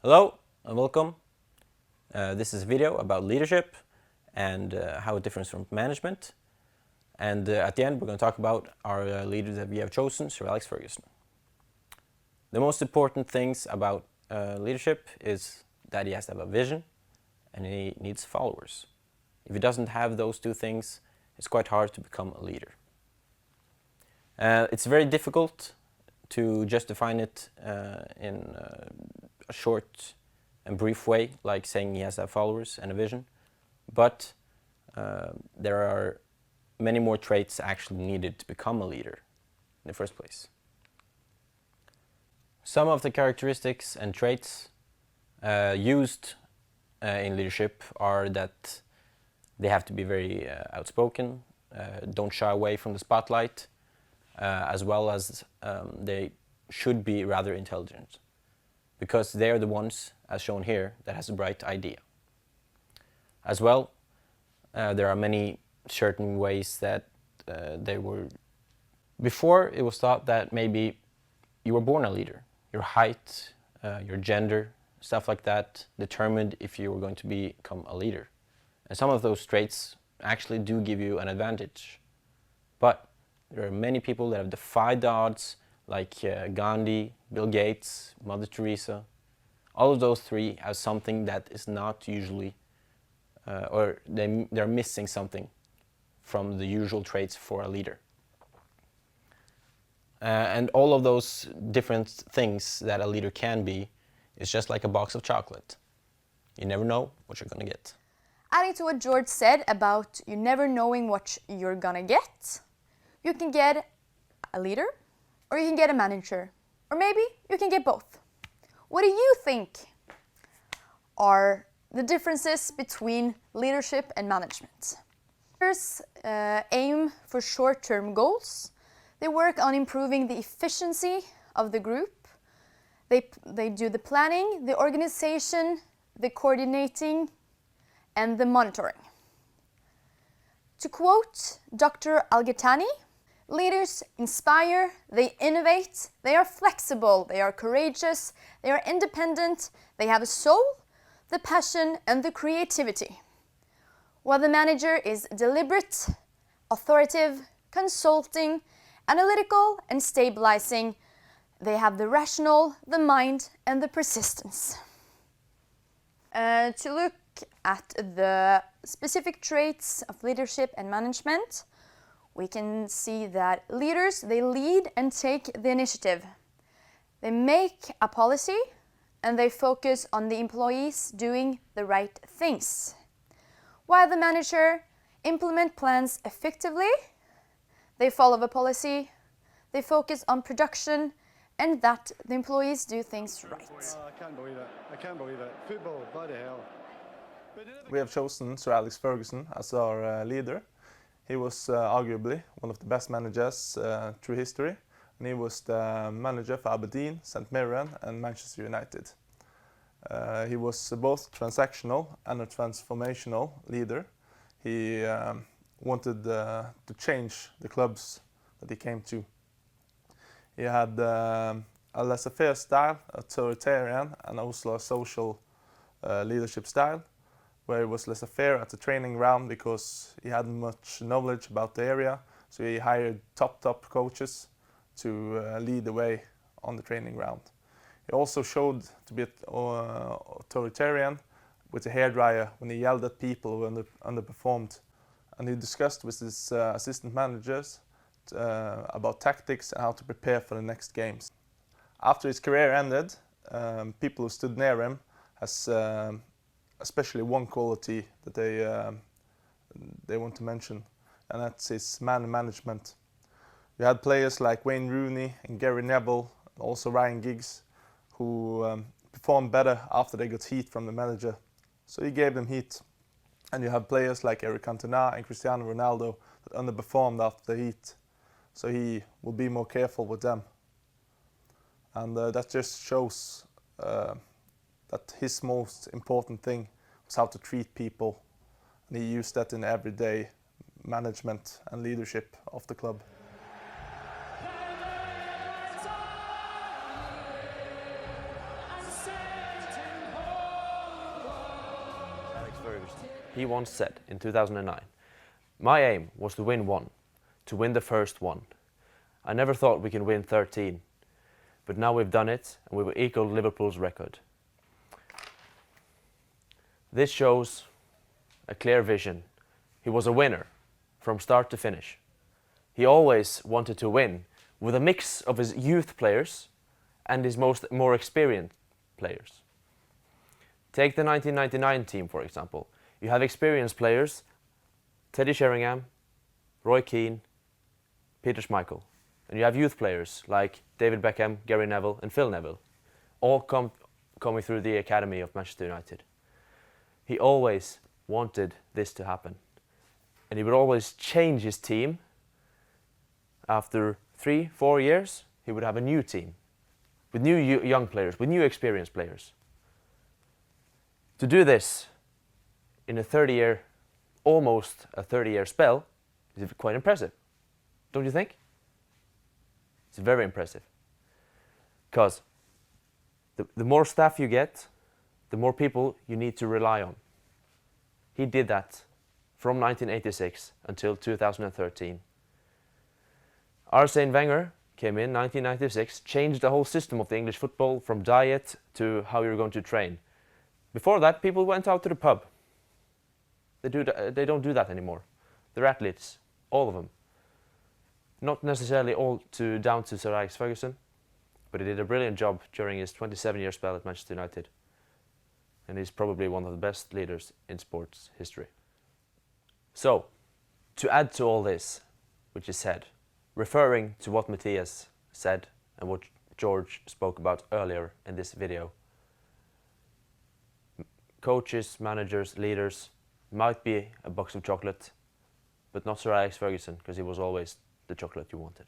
Hello and welcome. This is a video about leadership and how it differs from management. And at the end, we're going to talk about our leader that we have chosen, Sir Alex Ferguson. The most important things about leadership is that he has to have a vision and he needs followers. If he doesn't have those two things, it's quite hard to become a leader. It's very difficult to just define it in a short and brief way, like saying he has to have followers and a vision. But there are many more traits actually needed to become a leader in the first place. Some of the characteristics and traits used in leadership are that they have to be very outspoken, don't shy away from the spotlight, as well as they should be rather intelligent, because they are the ones, as shown here, that has a bright idea. As well, there are many certain ways that before it was thought that maybe you were born a leader. Your height, your gender, stuff like that determined if you were going to become a leader. And some of those traits actually do give you an advantage. But there are many people that have defied the odds, like Gandhi, Bill Gates, Mother Teresa. All of those three have something that is not usually, or they're missing something from the usual traits for a leader. And all of those different things that a leader can be is just like a box of chocolate. You never know what you're gonna get. Adding to what George said about you never knowing what you're gonna get, you can get a leader or you can get a manager, or maybe you can get both. What do you think are the differences between leadership and management? Leaders aim for short-term goals. They work on improving the efficiency of the group. They do the planning, the organization, the coordinating, and the monitoring. To quote Dr. Al-Ghattani, leaders inspire, they innovate, they are flexible, they are courageous, they are independent, they have a soul, the passion, and the creativity. While the manager is deliberate, authoritative, consulting, analytical, and stabilizing, they have the rational, the mind, and the persistence. To look at the specific traits of leadership and management, we can see that leaders, they lead and take the initiative. They make a policy and they focus on the employees doing the right things. While the manager implement plans effectively, they follow the policy, they focus on production, and that the employees do things right. I can't believe it. I can't believe it. Football, bloody hell. We have chosen Sir Alex Ferguson as our leader. He was arguably one of the best managers through history, and he was the manager for Aberdeen, St Mirren and Manchester United. He was both transactional and a transformational leader. He wanted to change the clubs that he came to. He had a laissez-faire style, authoritarian, and also a social leadership style, where he was laissez-faire at the training ground because he hadn't much knowledge about the area, so he hired top coaches to lead the way on the training ground. He also showed to be authoritarian with a hairdryer when he yelled at people who underperformed. And he discussed with his assistant managers about tactics and how to prepare for the next games. After his career ended, people who stood near him has especially one quality that they want to mention, and that's his man management. You had players like Wayne Rooney and Gary Neville, and also Ryan Giggs, who performed better after they got heat from the manager. So he gave them heat. And you have players like Eric Cantona and Cristiano Ronaldo that underperformed after the heat. So he will be more careful with them. And that just shows that his most important thing was how to treat people. And he used that in everyday management and leadership of the club. Ferguson. He once said in 2009, "My aim was to win one, to win the first one. I never thought we can win 13, but now we've done it and we will equal Liverpool's record." This shows a clear vision. He was a winner from start to finish. He always wanted to win with a mix of his youth players and his more experienced players. Take the 1999 team, for example. You have experienced players, Teddy Sheringham, Roy Keane, Peter Schmeichel. And you have youth players like David Beckham, Gary Neville and Phil Neville, all coming through the academy of Manchester United. He always wanted this to happen. And he would always change his team. After 3-4 years, he would have a new team with new young players, with new experienced players. To do this in almost a 30-year spell is quite impressive. Don't you think? It's very impressive. Because the more staff you get, the more people you need to rely on. He did that from 1986 until 2013. Arsene Wenger came in 1996, changed the whole system of the English football from diet to how you're going to train. Before that, people went out to the pub. They don't do that anymore. They're athletes, all of them. Not necessarily all down to Sir Alex Ferguson, but he did a brilliant job during his 27-year spell at Manchester United. And he's probably one of the best leaders in sports history. So, to add to all this, which is said, referring to what Matthias said and what George spoke about earlier in this video, coaches, managers, leaders might be a box of chocolate, but not Sir Alex Ferguson, because he was always the chocolate you wanted.